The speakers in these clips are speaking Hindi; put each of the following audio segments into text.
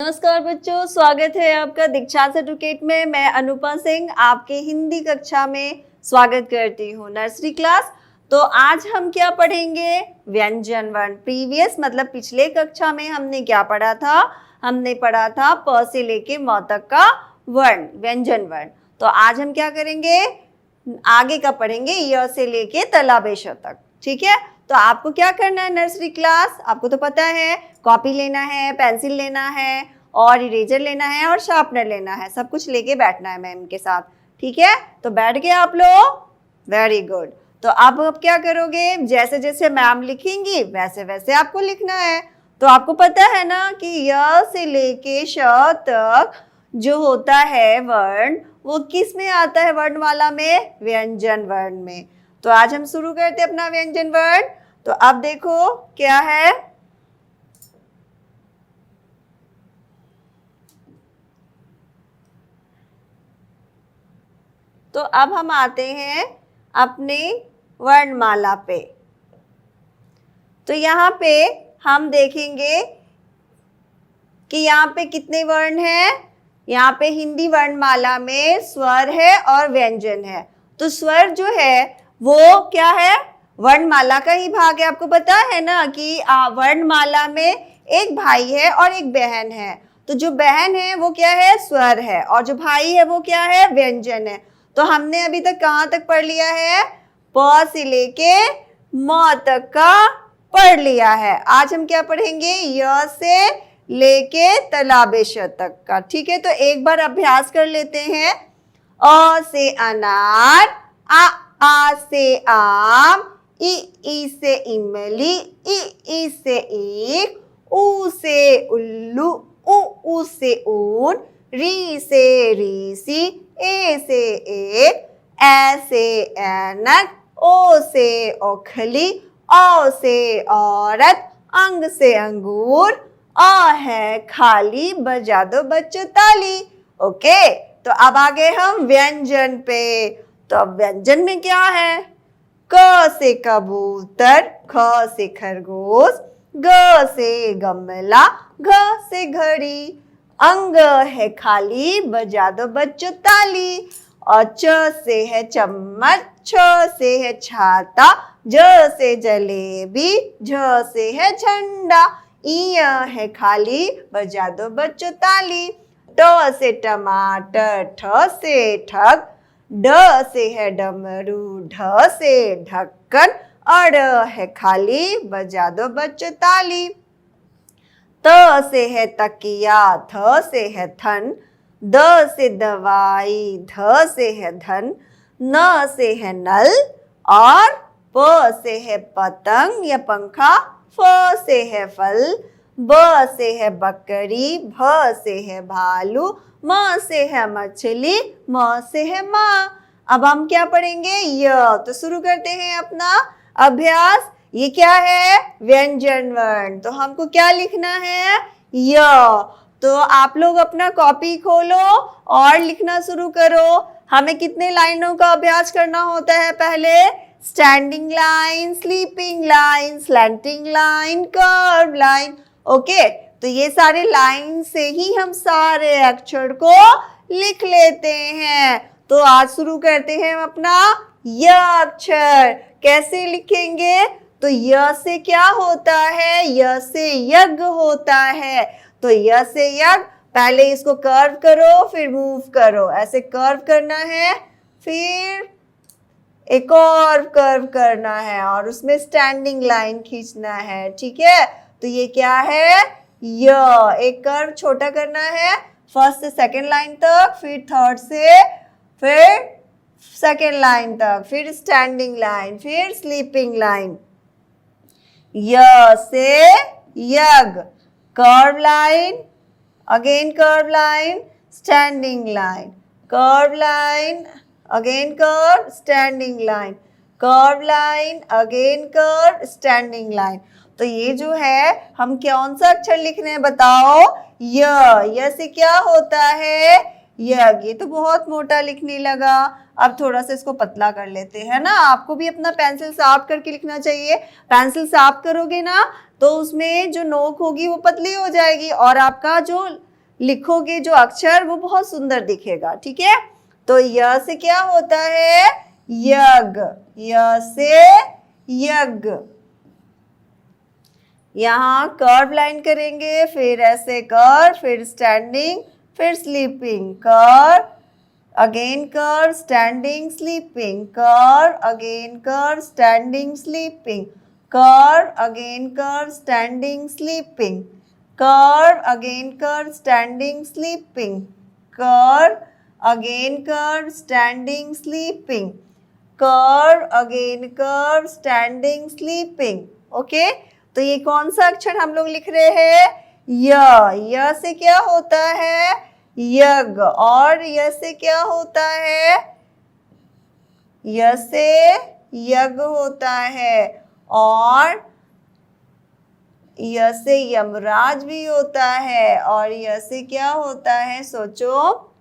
नमस्कार बच्चों, स्वागत है आपका दीक्षा सर्टिफिकेट में। मैं अनुपा सिंह आपके हिंदी कक्षा में स्वागत करती हूँ, नर्सरी क्लास। तो आज हम क्या पढ़ेंगे? व्यंजन वर्ण। प्रीवियस मतलब पिछले कक्षा में हमने क्या पढ़ा था? हमने पढ़ा था प से लेके म तक का वर्ण, व्यंजन वर्ण। तो आज हम क्या करेंगे? आगे का पढ़ेंगे य से लेके तलाबेश तक। ठीक है, तो आपको क्या करना है नर्सरी क्लास? आपको तो पता है, कॉपी लेना है, पेंसिल लेना है और इरेजर लेना है और शार्पनर लेना है। सब कुछ लेके बैठना है मैम के साथ। ठीक है, तो बैठ गए आप लोग? Very good. तो अब क्या करोगे? जैसे जैसे मैम लिखेंगी वैसे वैसे आपको लिखना है। तो आपको पता है ना कि य से लेके श तक जो होता है वर्ण, वो किस में आता है? वर्णमाला में, व्यंजन वर्ण में। तो आज हम शुरू करते हैं अपना व्यंजन वर्ण। तो अब देखो क्या है। तो अब हम आते हैं अपने वर्णमाला पे। तो यहाँ पे हम देखेंगे कि यहाँ पे कितने वर्ण हैं। यहाँ पे हिंदी वर्णमाला में स्वर है और व्यंजन है। तो स्वर जो है वो क्या है? वर्णमाला का ही भाग है। आपको पता है ना कि वर्णमाला में एक भाई है और एक बहन है। तो जो बहन है वो क्या है? स्वर है, और जो भाई है वो क्या है? व्यंजन है। तो हमने अभी तक कहाँ तक पढ़ लिया है? प से लेके म तक का पढ़ लिया है। आज हम क्या पढ़ेंगे? य से लेके तलाबेश तक का। ठीक है, तो एक बार अभ्यास कर लेते हैं। अ से अनार, आ से आम, ई से इमली, ई से ईख, ऊ से उल्लू, ऊ से ऊन, री से रीसी, ए से एक, ऐ से ऐनक, ओ से ओखली, औ से औरत, अंग से अंगूर, आ है खाली, बजा दो बच्चों ताली। ओके, तो अब आ गए हम व्यंजन पे। तो अब व्यंजन में क्या है? क से कबूतर, ख से खरगोश, ग से गमला, घ से घड़ी, अंग है खाली, बजा दो बच्चों ताली। और च से है चम्मच, छ से है छाता, ज से जलेबी, झ से है झंडा, ई है खाली, बजा दो बच्चों ताली। ट से टमाटर, ठ से ठग, ड से है डमरू, ढ से ढक्कन, अड़ है खाली, बजा दो बच्चों ताली। त से है तकिया, थ से है थन, द से दवाई, ध से है धन, न से है नल, और प से है पतंग या पंखा, फ से है फल, ब से है बकरी, भ से है भालू, म से है मछली, म से है माँ। अब हम क्या पढ़ेंगे? य। तो शुरू करते हैं अपना अभ्यास। ये क्या है? व्यंजन वर्ण। तो हमको क्या लिखना है? य। तो आप लोग अपना कॉपी खोलो और लिखना शुरू करो। हमें कितने लाइनों का अभ्यास करना होता है? पहले standing line, sleeping line, slanting line, curve line. Okay, तो ये सारे लाइन से ही हम सारे अक्षर को लिख लेते हैं। तो आज शुरू करते हैं हम अपना य अक्षर। कैसे लिखेंगे? तो य से क्या होता है? य से यज्ञ होता है। तो य से यज्ञ, पहले इसको कर्व करो फिर मूव करो। ऐसे कर्व करना है, फिर एक और कर्व करना है और उसमें स्टैंडिंग लाइन खींचना है। ठीक है, तो ये क्या है? य। एक कर्व छोटा करना है, फर्स्ट से सेकेंड लाइन तक, फिर थर्ड से फिर सेकेंड लाइन तक, फिर स्टैंडिंग लाइन, फिर स्लीपिंग लाइन। य से यज्ञ, curve line, again curve line, standing line, curve line, again curve, standing line, curve line, again curve, standing line. तो ये जो है हम कौन सा अक्षर लिख रहे हैं बताओ? य। य से क्या होता है? यज्ञ। ये तो बहुत मोटा लिखने लगा। अब थोड़ा सा इसको पतला कर लेते हैं ना। आपको भी अपना पेंसिल साफ करके लिखना चाहिए। पेंसिल साफ करोगे ना तो उसमें जो नोक होगी वो पतली हो जाएगी और आपका जो लिखोगे जो अक्षर वो बहुत सुंदर दिखेगा, ठीक है। तो य से क्या होता है? यज्ञ, य से यज्ञ। यहाँ कर्व लाइन करेंगे, फिर ऐसे कर्व, फिर स्टैंडिंग, फिर sleeping, curve again curve, standing, sleeping, curve again curve, standing, sleeping, curve again curve, standing, sleeping, curve again curve, standing, sleeping, curve again curve, standing, sleeping, curve again curve, standing, sleeping. Okay, तो ये कौन सा अक्षर हम लोग लिख रहे हैं? य से क्या होता है? यज्ञ। और य से क्या होता है? य से यज्ञ होता है। और य से यमराज भी होता है। और य से क्या होता है? सोचो,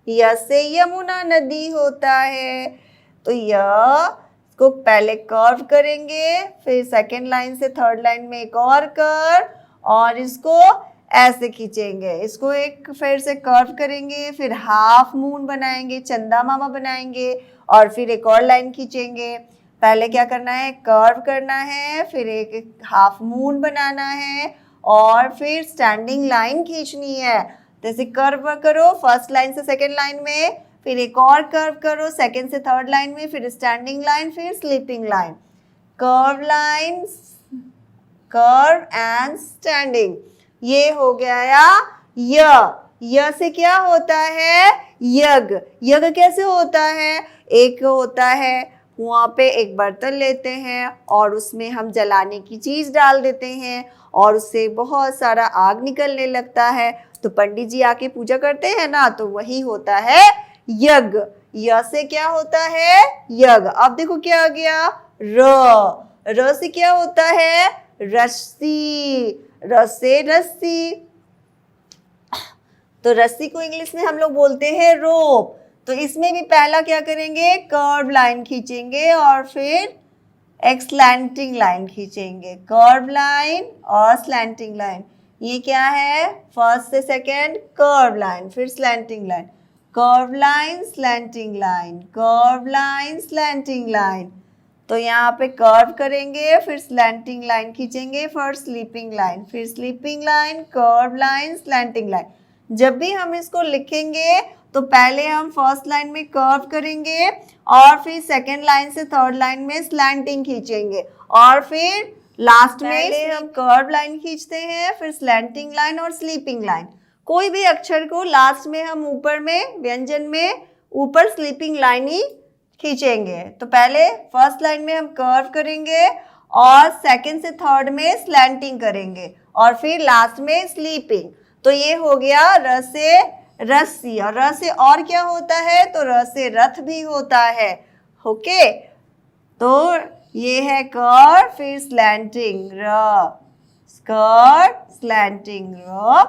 य से यमुना नदी होता है। तो य को पहले कर्व करेंगे, फिर सेकेंड लाइन से थर्ड लाइन में एक और कर्व, और इसको ऐसे खींचेंगे, इसको एक फिर से कर्व करेंगे, फिर हाफ मून बनाएंगे, चंदा मामा बनाएंगे, और फिर एक और लाइन खींचेंगे। पहले क्या करना है? कर्व करना है, फिर एक हाफ मून बनाना है, और फिर स्टैंडिंग लाइन खींचनी है। जैसे कर्व करो फर्स्ट लाइन से सेकेंड लाइन में, फिर एक और कर्व करो सेकेंड से थर्ड लाइन में, फिर स्टैंडिंग लाइन, फिर sleeping line, curve line, curve and standing. ये हो गया य से क्या होता है? यज्ञ। यज्ञ कैसे होता है? एक होता है, वहाँ पे एक बर्तन लेते हैं और उसमें हम जलाने की चीज डाल देते हैं और उससे बहुत सारा आग निकलने लगता है, तो पंडित जी आके पूजा करते हैं ना, तो वही होता है यज्ञ। य से क्या होता है? यज्ञ। अब देखो क्या आ गया? र से क्या होता है? रस्सी। र से रस्सी। तो रस्सी को इंग्लिश में हम लोग बोलते हैं रोप। तो इसमें भी पहला क्या करेंगे? कर्व लाइन खींचेंगे और फिर एक स्लैंटिंग लाइन खींचेंगे, कर्व लाइन और स्लैंटिंग लाइन। ये क्या है? फर्स्ट से सेकेंड कर्व लाइन, फिर slanting line, curve line, slanting line, curve line, slanting line. तो यहाँ पे कर्व करेंगे, फिर स्लैंटिंग लाइन खींचेंगे, फिर स्लीपिंग लाइन, फिर sleeping line, curve line, slanting line. जब भी हम इसको लिखेंगे तो पहले हम फर्स्ट लाइन में कर्व करेंगे और फिर सेकेंड लाइन से थर्ड लाइन में स्लैंटिंग खींचेंगे, और फिर लास्ट में हम कर्व लाइन खींचते हैं, फिर स्लैंटिंग लाइन और स्लीपिंग लाइन। कोई भी अक्षर को लास्ट में हम ऊपर में व्यंजन में ऊपर स्लीपिंग लाइन ही खींचेंगे। तो पहले फर्स्ट लाइन में हम कर्व करेंगे और सेकंड से थर्ड में स्लैंटिंग करेंगे और फिर लास्ट में स्लीपिंग। तो ये हो गया र से रस्सी। और र से और क्या होता है? तो र से रथ भी होता है। ओके, तो ये है कर्व, फिर स्लैंटिंग र, कर्व स्लैंटिंग र,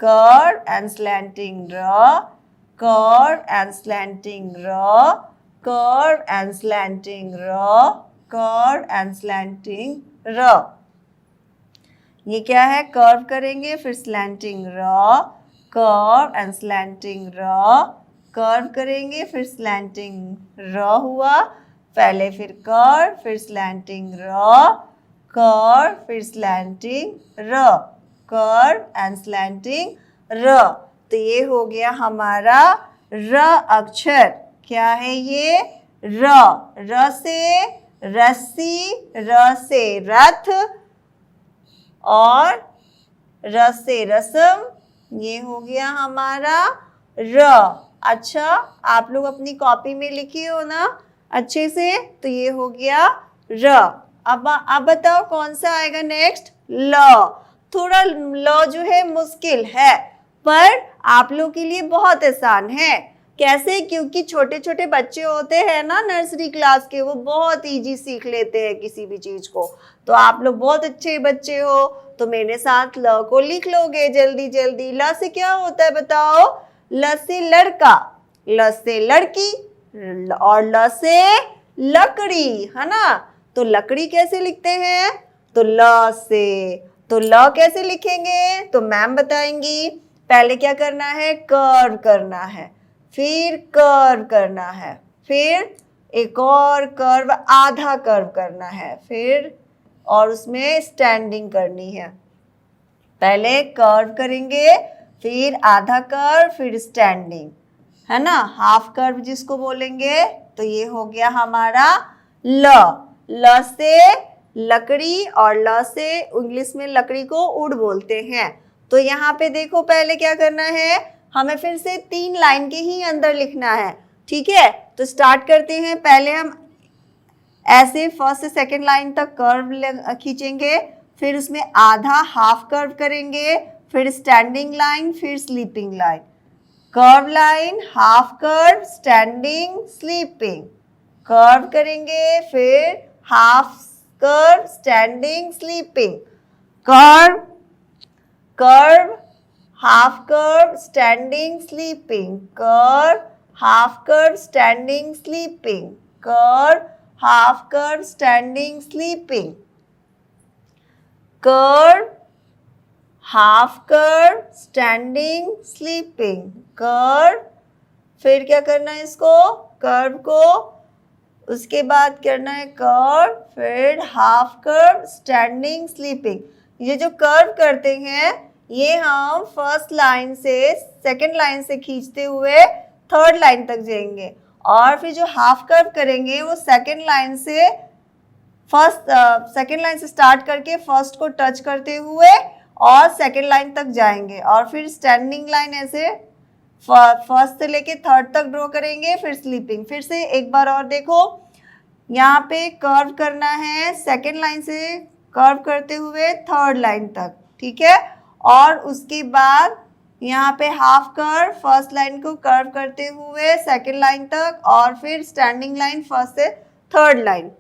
कर्व एंड स्लैंटिंग र, कर्व एंड स्लैंटिंग र, कर्व एंड स्लैंटिंग र, कर्व एंड स्लैंटिंग र। ये क्या है? कर्व करेंगे, फिर स्लैंटिंग र, कर्व एंड स्लैंटिंग र, कर्व करेंगे, फिर स्लैंटिंग र हुआ पहले, फिर कर्व, फिर स्लैंटिंग र, कर्व, फिर स्लैंटिंग र, कर्व एंड स्लैंटिंग र। तो ये हो गया हमारा र अक्षर। क्या है ये? र। र से रस्सी, र से रथ और र से रस्म। ये हो गया हमारा र। अच्छा, आप लोग अपनी कॉपी में लिखिए हो ना अच्छे से। तो ये हो गया र। अब बताओ कौन सा आएगा नेक्स्ट? ल। थोड़ा ल जो है मुश्किल है, पर आप लोग के लिए बहुत आसान है। कैसे? क्योंकि छोटे छोटे बच्चे होते हैं ना नर्सरी क्लास के, वो बहुत इजी सीख लेते हैं किसी भी चीज को। तो आप लोग बहुत अच्छे बच्चे हो, तो मेरे साथ ल को लिख लोगे जल्दी जल्दी। ल से क्या होता है बताओ? ल से लड़का, ल से लड़की और ल से लकड़ी, है ना। तो लकड़ी कैसे लिखते हैं? तो ल से। तो ल कैसे लिखेंगे? तो मैम बताएंगी। पहले क्या करना है, कर्व करना है, फिर कर्व करना है, फिर एक और कर्व, आधा कर्व करना है, फिर और उसमें स्टैंडिंग करनी है। पहले कर्व करेंगे, फिर आधा कर्व, फिर स्टैंडिंग, है ना, हाफ कर्व जिसको बोलेंगे। तो ये हो गया हमारा ल से लकड़ी, और ल से इंग्लिश में लकड़ी को वुड बोलते हैं। तो यहाँ पे देखो पहले क्या करना है, हमें फिर से 3 लाइन के ही अंदर लिखना है, ठीक है। तो स्टार्ट करते हैं। पहले हम ऐसे फर्स्ट से सेकेंड लाइन तक कर्व खींचेंगे, फिर उसमें आधा हाफ कर्व करेंगे, फिर स्टैंडिंग लाइन, फिर sleeping line, curve line, half curve, standing, sleeping, curve करेंगे, फिर half curve, standing, sleeping, curve, curve, half curve, standing, sleeping, curve, half curve, standing, sleeping, curve, half curve, standing, sleeping, curve, half curve, standing, sleeping, curve, फिर क्या करना है इसको, कर्व को, उसके बाद करना है कर्व, फिर हाफ कर्व, स्टैंडिंग, स्लीपिंग। ये जो कर्व करते हैं ये हम फर्स्ट लाइन से सेकंड लाइन से खींचते हुए थर्ड लाइन तक जाएंगे, और फिर जो हाफ कर्व करेंगे वो सेकंड लाइन से स्टार्ट करके फर्स्ट को टच करते हुए और सेकंड लाइन तक जाएंगे, और फिर स्टैंडिंग लाइन ऐसे फर्स्ट से लेके थर्ड तक ड्रॉ करेंगे, फिर स्लीपिंग। फिर से एक बार और देखो, यहाँ पे कर्व करना है सेकंड लाइन से कर्व करते हुए थर्ड लाइन तक, ठीक है, और उसके बाद यहाँ पे हाफ कर्व फर्स्ट लाइन को कर्व करते हुए सेकंड लाइन तक, और फिर स्टैंडिंग लाइन फर्स्ट से थर्ड लाइन,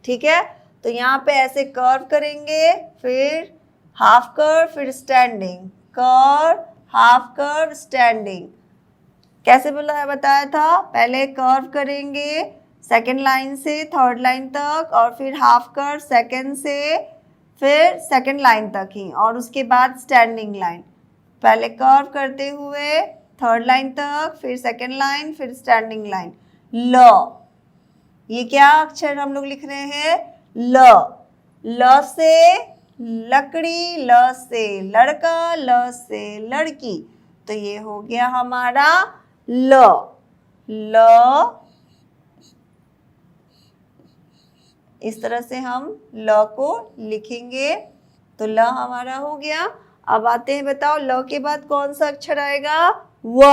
ठीक है। तो यहाँ पे ऐसे कर्व करेंगे, फिर हाफ कर्व, फिर standing, curve, half curve, standing. कैसे बताया था, पहले कर्व करेंगे सेकेंड लाइन से थर्ड लाइन तक, और फिर हाफ कर्व सेकेंड से फिर सेकेंड लाइन तक ही, और उसके बाद स्टैंडिंग लाइन। पहले कर्व करते हुए थर्ड लाइन तक, फिर सेकेंड लाइन, फिर स्टैंडिंग लाइन। ल, ये क्या अक्षर हम लोग लिख रहे हैं, ल से लकड़ी, ल से लड़का, ल से लड़की। तो ये हो गया हमारा ल। इस तरह से हम ल को लिखेंगे। तो ल हमारा हो गया। अब आते हैं, बताओ ल के बाद कौन सा अक्षर आएगा, व।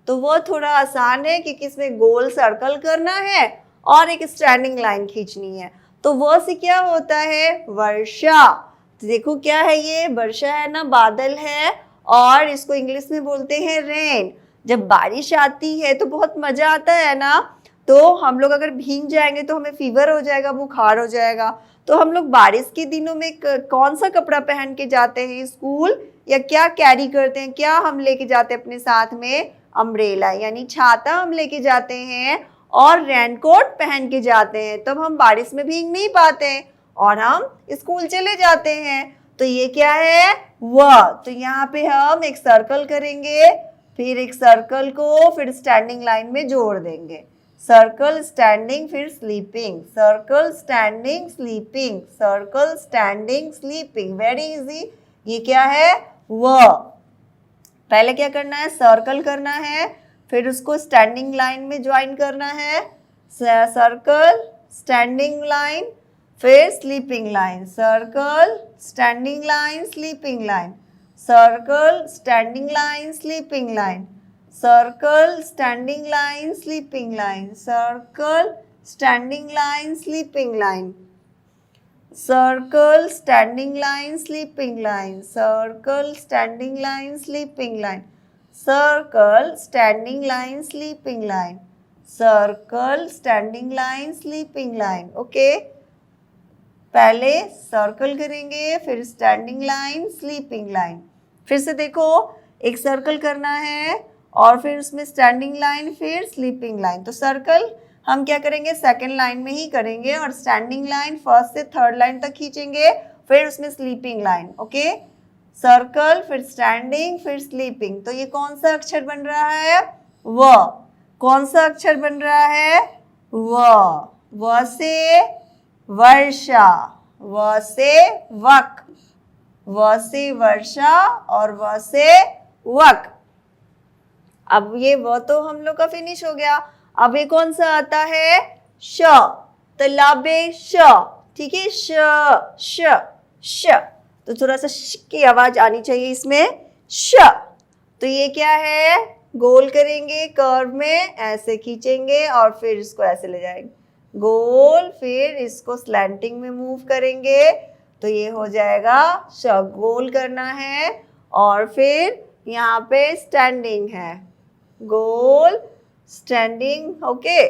तो वो थोड़ा आसान है क्योंकि इसमें गोल सर्कल करना है और एक स्टैंडिंग लाइन खींचनी है। तो वो से क्या होता है, वर्षा। तो देखो क्या है, ये वर्षा है ना, बादल है, और इसको इंग्लिश में बोलते हैं रेन। जब बारिश आती है तो बहुत मजा आता है ना। तो हम लोग अगर भीग जाएंगे तो हमें फीवर हो जाएगा, बुखार हो जाएगा। तो हम लोग बारिश के दिनों में कौन सा कपड़ा पहन के जाते हैं स्कूल, या क्या कैरी करते हैं, क्या हम लेके जाते हैं अपने साथ में, अम्ब्रेला यानी छाता हम लेके जाते हैं, और रेनकोट पहन के जाते हैं। तब हम बारिश में भीग नहीं पाते और हम स्कूल चले जाते हैं। तो ये क्या है, वह। तो यहाँ पे हम एक सर्कल करेंगे, फिर एक सर्कल को फिर स्टैंडिंग लाइन में जोड़ देंगे। सर्कल, स्टैंडिंग, फिर sleeping, circle, standing, sleeping, circle, standing, sleeping. Very easy. ये क्या है, वह। पहले क्या करना है, सर्कल करना है, फिर उसको स्टैंडिंग लाइन में ज्वाइन करना है। सर्कल, स्टैंडिंग लाइन, फिर sleeping line, circle, standing line, sleeping line, circle, standing line, sleeping line, circle, standing line, sleeping line, circle, standing line, sleeping line, circle, standing line, sleeping line, circle, standing line, sleeping line, circle, standing line, sleeping line, circle, standing line, sleeping line. Okay, पहले सर्कल करेंगे, फिर स्टैंडिंग लाइन, स्लीपिंग लाइन। फिर से देखो, एक सर्कल करना है और फिर उसमें स्टैंडिंग लाइन, फिर स्लीपिंग लाइन। तो सर्कल हम क्या करेंगे, सेकेंड लाइन में ही करेंगे, और स्टैंडिंग लाइन फर्स्ट से थर्ड लाइन तक खींचेंगे, फिर उसमें स्लीपिंग लाइन। ओके, सर्कल, फिर स्टैंडिंग, फिर स्लीपिंग। तो ये कौन सा अक्षर बन रहा है? व। कौन सा अक्षर बन रहा है? व से वर्षा, व से वक, व से वर्षा और व से वक। अब ये व तो हम लोग का फिनिश हो गया। अब ये कौन सा आता है? श। तालाबे श, ठीक है, श। तो थोड़ा सा श की आवाज आनी चाहिए इसमें, श। तो ये क्या है? गोल करेंगे, कर्व में ऐसे खींचेंगे और फिर इसको ऐसे ले जाएंगे गोल, फिर इसको स्लैंटिंग में मूव करेंगे तो ये हो जाएगा श। गोल करना है और फिर यहाँ पे स्टैंडिंग है, गोल स्टैंडिंग, ओके।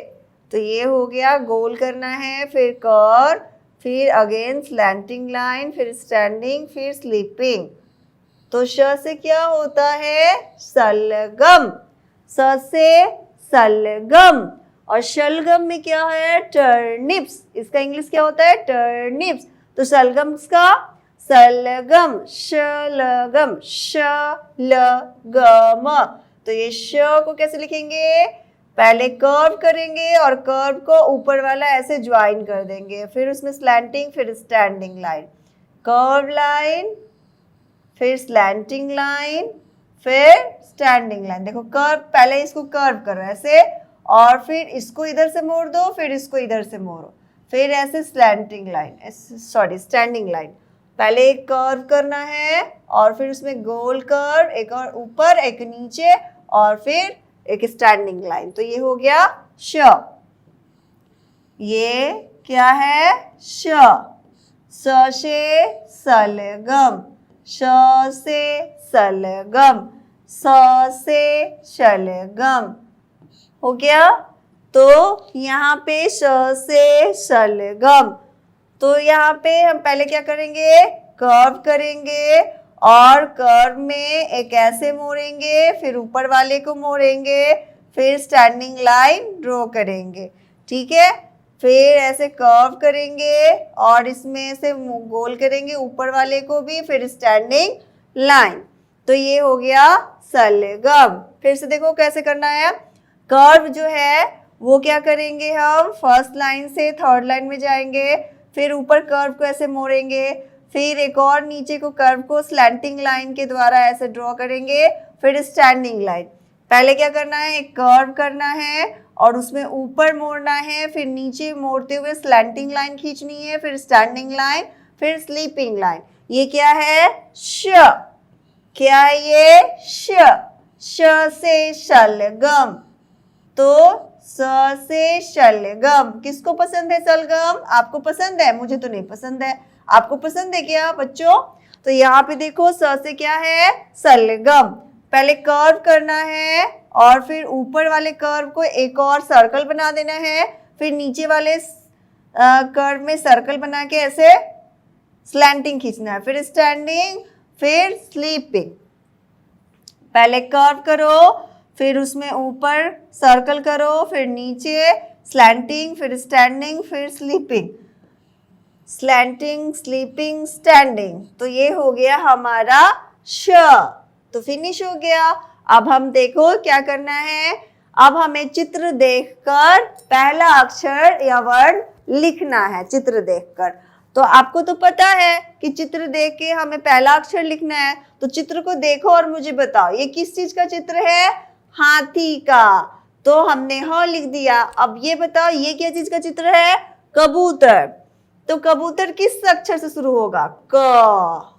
तो ये हो गया, गोल करना है, फिर कर्व, फिर अगेन स्लैंटिंग लाइन, फिर स्टैंडिंग, फिर स्लीपिंग। तो श से क्या होता है? सलगम। स से सलगम। और शलगम में क्या है? टर्निप्स। इसका इंग्लिश क्या होता है? टर्निप्स। तो शलगम का सलगम, शलगम, शलगम। तो ये श को कैसे लिखेंगे? पहले कर्व करेंगे और कर्व को ऊपर वाला ऐसे ज्वाइन कर देंगे, फिर उसमें स्लैंटिंग, फिर स्टैंडिंग लाइन, कर्व लाइन, फिर स्लैंटिंग लाइन, फिर स्टैंडिंग लाइन। देखो कर्व, पहले इसको कर्व करो ऐसे और फिर इसको इधर से मोड़ दो, फिर इसको इधर से मोड़ो, फिर ऐसे slanting line, sorry standing line. पहले एक कर्व करना है और फिर उसमें गोल कर्व, एक और ऊपर एक नीचे और फिर एक स्टैंडिंग लाइन। तो ये हो गया श। ये क्या है? श। स से सलगम, श से सलगम, स से शलगम, हो गया। तो यहाँ पे श से शलगम। तो यहाँ पे हम पहले क्या करेंगे? कर्व करेंगे और कर्व में एक ऐसे मोड़ेंगे, फिर ऊपर वाले को मोड़ेंगे, फिर स्टैंडिंग लाइन ड्रॉ करेंगे, ठीक है। फिर ऐसे कर्व करेंगे और इसमें से गोल करेंगे ऊपर वाले को भी, फिर स्टैंडिंग लाइन। तो ये हो गया सलगम। फिर से देखो कैसे करना है। कर्व जो है वो क्या करेंगे? हम फर्स्ट लाइन से थर्ड लाइन में जाएंगे, फिर ऊपर कर्व को ऐसे मोड़ेंगे, फिर एक और नीचे को कर्व को स्लैंटिंग लाइन के द्वारा ऐसे ड्रॉ करेंगे, फिर स्टैंडिंग लाइन। पहले क्या करना है? एक कर्व करना है और उसमें ऊपर मोड़ना है, फिर नीचे मोड़ते हुए स्लैंटिंग लाइन खींचनी है, फिर स्टैंडिंग लाइन, फिर स्लीपिंग लाइन। ये क्या है? श। क्या है ये? श। श से शलगम। तो स से शलगम। किसको पसंद है शलगम? आपको पसंद है? मुझे तो नहीं पसंद है। आपको पसंद है क्या बच्चों? तो यहाँ पे देखो स से क्या है? शलगम। पहले कर्व करना है और फिर ऊपर वाले कर्व को एक और सर्कल बना देना है, फिर नीचे वाले कर्व में सर्कल बना के ऐसे स्लैंटिंग खींचना है, फिर स्टैंडिंग, फिर स्लीपिंग। पहले कर्व करो, फिर उसमें ऊपर सर्कल करो, फिर नीचे स्लैंटिंग, फिर स्टैंडिंग, फिर स्लीपिंग, स्लैंटिंग, स्लीपिंग, स्टैंडिंग। तो ये हो गया हमारा श। तो फिनिश हो गया। अब हम देखो क्या करना है। अब हमें चित्र देखकर पहला अक्षर या वर्ड लिखना है। चित्र देखकर तो आपको तो पता है कि चित्र देख के हमें पहला अक्षर लिखना है। तो चित्र को देखो और मुझे बताओ ये किस चीज का चित्र है? हाथी का। तो हमने ह लिख दिया। अब ये बताओ ये क्या चीज का चित्र है? कबूतर। तो कबूतर किस अक्षर से शुरू होगा? क।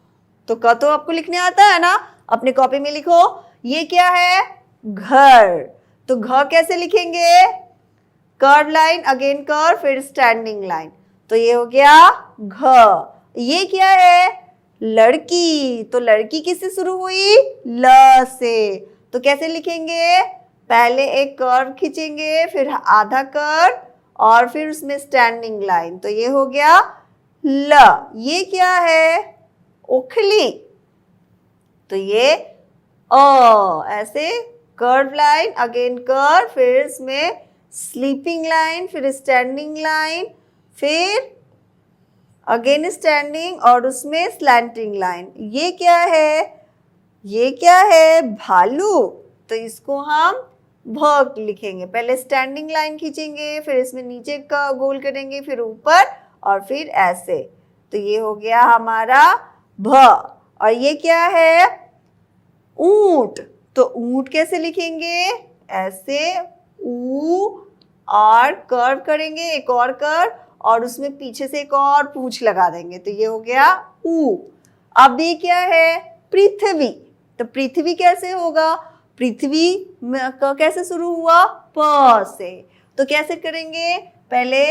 तो क तो आपको लिखने आता है ना, अपने कॉपी में लिखो। ये क्या है? घर। तो घ कैसे लिखेंगे? कर्व लाइन, अगेन कर्व, फिर स्टैंडिंग लाइन। तो ये हो गया घ। ये क्या है? लड़की। तो लड़की किससे शुरू हुई? ल से। तो कैसे लिखेंगे? पहले एक कर्व खींचेंगे, फिर आधा कर्व और फिर उसमें स्टैंडिंग लाइन। तो ये हो गया ल। ये क्या है? ओखली। तो ये ऐसे कर्व लाइन, अगेन कर्व, फिर इसमें स्लीपिंग लाइन, फिर स्टैंडिंग लाइन, फिर अगेन स्टैंडिंग और उसमें स्लैंटिंग लाइन। ये क्या है? ये क्या है? भालू। तो इसको हम भ लिखेंगे। पहले स्टैंडिंग लाइन खींचेंगे, फिर इसमें नीचे का गोल करेंगे, फिर ऊपर और फिर ऐसे। तो ये हो गया हमारा भ। और ये क्या है? ऊंट। तो ऊंट कैसे लिखेंगे? ऐसे ऊ और कर्व करेंगे, एक और कर्व, और उसमें पीछे से एक और पूंछ लगा देंगे। तो ये हो गया ऊ। अब ये क्या है? पृथ्वी। तो पृथ्वी कैसे होगा? पृथ्वी का कैसे शुरू हुआ? प से। तो कैसे करेंगे? पहले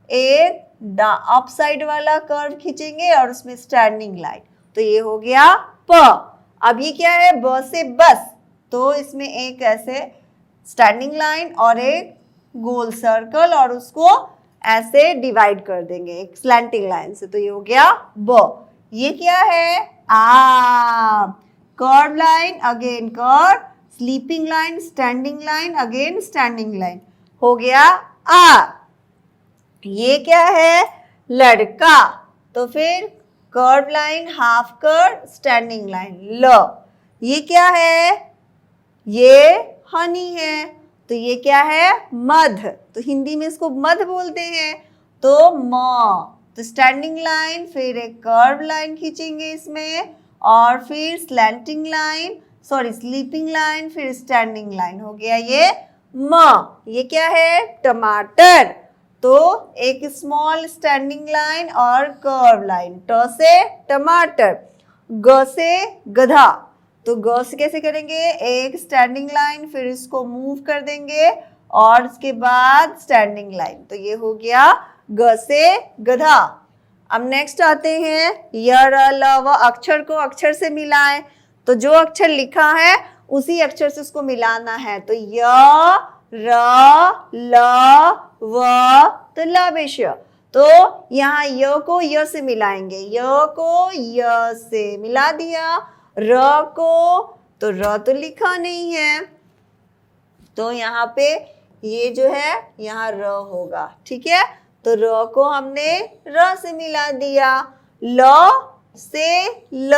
एक अप साइड वाला कर्व खींचेंगे और उसमें स्टैंडिंग लाइन। तो ये हो गया प। अब ये क्या है? ब से बस। तो इसमें एक ऐसे स्टैंडिंग लाइन और एक गोल सर्कल और उसको ऐसे डिवाइड कर देंगे एक स्लैंटिंग लाइन से। तो ये हो गया ब। ये क्या है? आ। Curve line, again curve, sleeping line, standing line, again standing line. हो गया आ। ये क्या है? लड़का। तो फिर curve line, half curve, standing line, ल। ये क्या है? ये हनी है। तो ये क्या है? मध। तो हिंदी में इसको मध बोलते हैं। तो म। तो स्टैंडिंग लाइन, फिर एक कर्व लाइन खींचेंगे इसमें, और फिर slanting line, sorry sleeping line, फिर स्टैंडिंग लाइन। हो गया ये म। ये क्या है? टमाटर। तो एक स्मॉल स्टैंडिंग लाइन और कर्व लाइन। ट से टमाटर, ग से गधा। तो ग से कैसे करेंगे? एक स्टैंडिंग लाइन, फिर इसको मूव कर देंगे और उसके बाद स्टैंडिंग लाइन। तो ये हो गया ग से गधा। अब नेक्स्ट आते हैं य र ल व। अक्षर को अक्षर से मिलाएं। तो जो अक्षर लिखा है उसी अक्षर से उसको मिलाना है। तो य र ल व, तो लवेश। तो यहाँ य को य से मिलाएंगे, य को य से मिला दिया। र को, तो र तो लिखा नहीं है, तो यहाँ पे ये जो है यहाँ र होगा। ठीक है, तो र को हमने र से मिला दिया। ल से ल,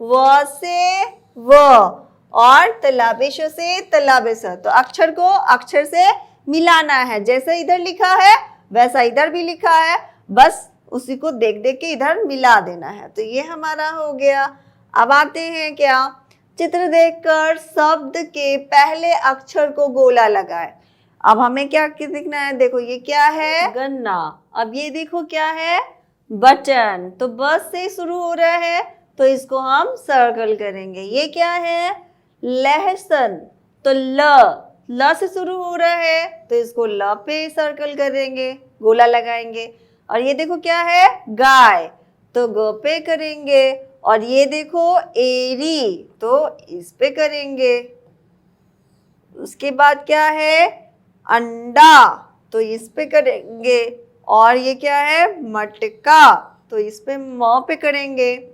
व से व, और तलाबेश से तलाबेश। तो अक्षर को अक्षर से मिलाना है। जैसे इधर लिखा है वैसा इधर भी लिखा है, बस उसी को देख देख के इधर मिला देना है। तो ये हमारा हो गया। अब आते हैं क्या? चित्र देखकर शब्द के पहले अक्षर को गोला लगाए। अब हमें क्या दिखना है? देखो ये क्या है? गन्ना। अब ये देखो क्या है? बटन। तो बस से शुरू हो रहा है तो इसको हम सर्कल करेंगे। ये क्या है? लहसुन। तो ल से शुरू हो रहा है तो इसको ल पे सर्कल करेंगे, गोला लगाएंगे। और ये देखो क्या है? गाय। तो ग पे करेंगे। और ये देखो एरी, तो इस पे करेंगे। उसके बाद क्या है? अंडा, तो इस पे करेंगे। और ये क्या है? मटका, तो इस पे म पे करेंगे।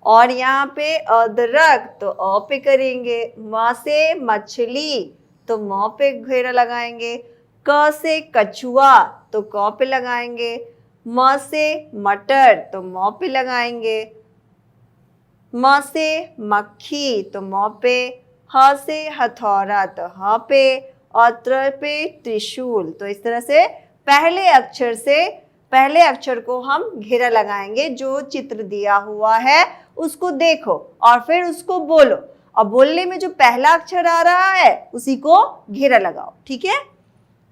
और यहाँ पे अदरक, तो अ पे करेंगे। म से मछली, तो म पे घेरा लगाएंगे। क से कछुआ, तो क पे लगाएंगे। म से मटर, तो म पे लगाएंगे। म से मक्खी, तो म पे। ह से हथौड़ा, तो ह पे। और त्र पे त्रिशूल। तो इस तरह से पहले अक्षर को हम घेरा लगाएंगे। जो चित्र दिया हुआ है उसको देखो और फिर उसको बोलो, और बोलने में जो पहला अक्षर आ रहा है उसी को घेरा लगाओ। ठीक है,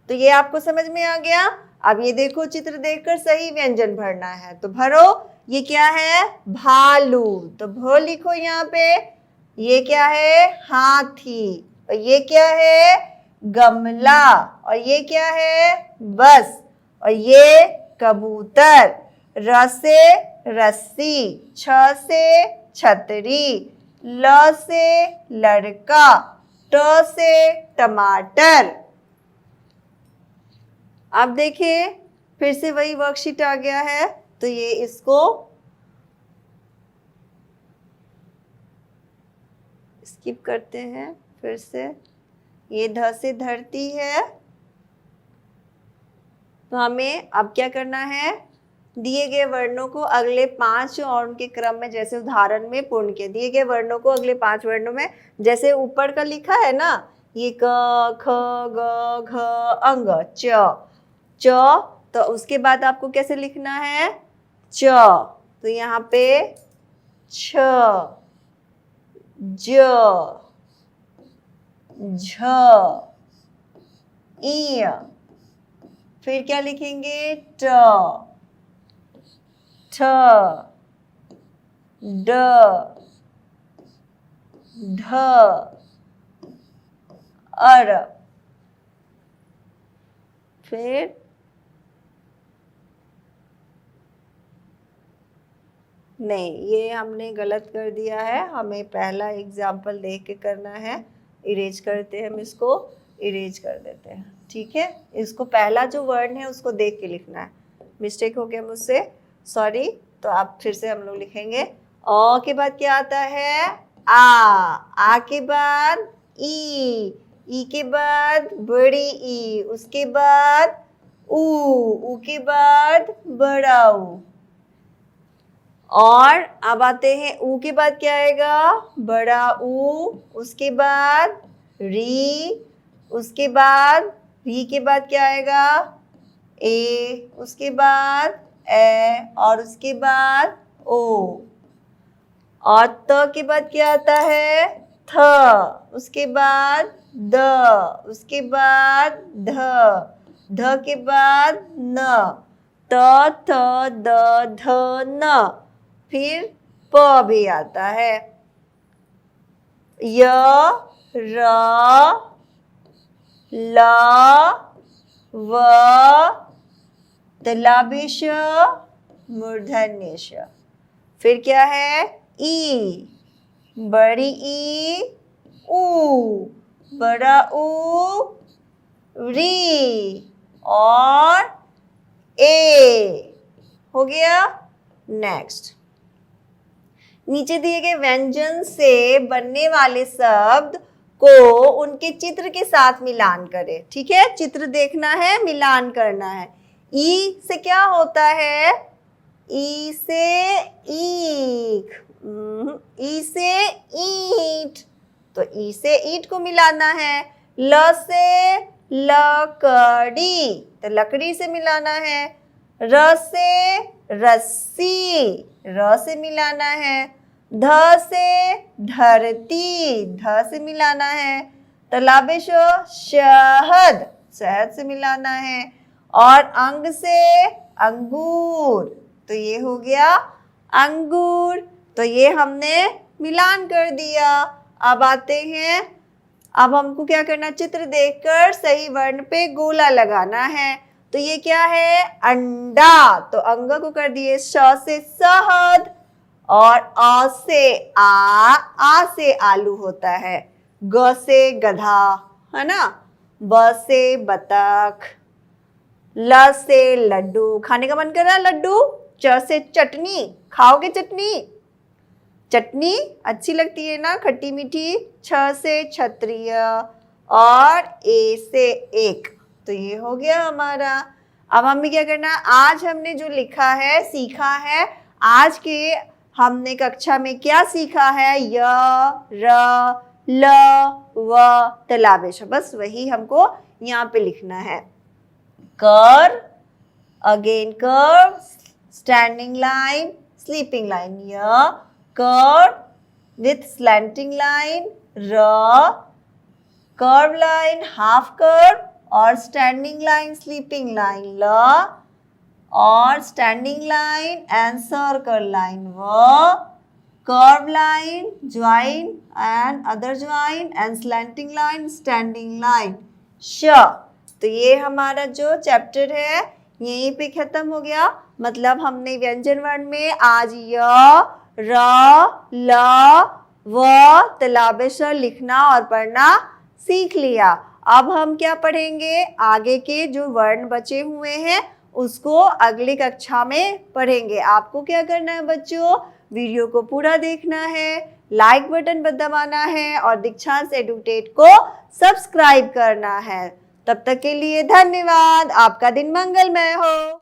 तो ये आपको समझ में आ गया। अब ये देखो, चित्र देखकर सही व्यंजन भरना है, तो भरो। ये क्या है? भालू। तो भ लिखो यहाँ पे। ये क्या है? हाथी। और ये क्या है? गमला। और ये क्या है? बस। और ये कबूतर। र से रस्सी, छ से छतरी, ल से लड़का, ट से टमाटर। अब देखिए फिर से वही वर्कशीट आ गया है, तो ये इसको स्किप करते हैं। फिर से ये ध से धरती है, तो हमें अब क्या करना है? दिए गए वर्णों को अगले 5 और उनके क्रम में जैसे उदाहरण में पूर्ण किया। दिए गए वर्णों को अगले 5 वर्णों में जैसे ऊपर का लिखा है ना, ये क ख ग घ अंग च, तो उसके बाद आपको कैसे लिखना है च, तो यहाँ पे छ ज झ ई, फिर क्या लिखेंगे ट ठ ड ढ अर, फिर नहीं, ये हमने गलत कर दिया है, हमें पहला एग्जाम्पल देख के करना है। इरेज करते हैं, हम इसको इरेज कर देते हैं, ठीक है। इसको पहला जो वर्ण है उसको देख के लिखना है, मिस्टेक हो गया मुझसे, सॉरी। तो आप फिर से हम लोग लिखेंगे। अ के बाद क्या आता है आ के बाद ई के बाद बड़ी ई, उसके बाद ऊ के बाद बड़ा ऊ, और अब आते हैं ऊ के बाद क्या आएगा बड़ा ऊ, उसके बाद री, उसके बाद री के बाद क्या आएगा ए, उसके बाद ए, और उसके बाद ओ, और त के बाद क्या आता है थ, उसके बाद द, उसके बाद ध, ध के बाद न, त थ द ध न, फिर प भी आता है, य र ल व तलाबिश मूर्धन्य श, फिर क्या है ई, बड़ी ई ऊ, बड़ा ऊ री, और ए, हो गया। नेक्स्ट, नीचे दिए गए व्यंजन से बनने वाले शब्द को उनके चित्र के साथ मिलान करें, ठीक है। चित्र देखना है, मिलान करना है। ई से क्या होता है, ई से ईख, ई से ईंट, तो ई से ईंट को मिलाना है। ल से लकड़ी, तो लकड़ी से मिलाना है। र से रस्सी, र से मिलाना है। ध से धरती, ध से मिलाना है। तलाबेशो शहद, शहद से मिलाना है। और अंग से अंगूर, तो ये हो गया अंगूर, तो ये हमने मिलान कर दिया। अब आते हैं, अब हमको क्या करना, चित्र देखकर सही वर्ण पे गोला लगाना है। तो ये क्या है अंडा, तो अंग को कर दिए श से शहद, और अ से आ से आलू होता है। ग से गधा, है ना। ब से बतख, ल से लड्डू, खाने का मन कर रहा है लड्डू। च से चटनी, खाओगे चटनी, चटनी अच्छी लगती है ना, खट्टी मीठी। छ से क्षत्रिय, और ए से एक, तो ये हो गया हमारा। अब हमें क्या करना है, आज हमने जो लिखा है सीखा है, आज के हमने कक्षा में क्या सीखा है, य र ल व तलाबेश, बस वही हमको यहाँ पे लिखना है। कर, अगेन कर, स्टैंडिंग लाइन, स्लीपिंग लाइन। य कर विथ स्लैंटिंग लाइन, र कर्व लाइन, हाफ कर्व, और स्टैंडिंग लाइन, स्लीपिंग लाइन। ल और standing line and circle line. व curve line, join and other join, and slanting line, standing line. श, तो ये हमारा जो चैप्टर है यहीं पे खत्म हो गया। मतलब हमने व्यंजन वर्ण में आज य र ल व तलाबेश लिखना और पढ़ना सीख लिया। अब हम क्या पढ़ेंगे, आगे के जो वर्ण बचे हुए हैं उसको अगली कक्षा में पढ़ेंगे। आपको क्या करना है बच्चों, वीडियो को पूरा देखना है, लाइक बटन दबाना है, और दीक्षांत एडुटेट को सब्सक्राइब करना है। तब तक के लिए धन्यवाद। आपका दिन मंगलमय हो।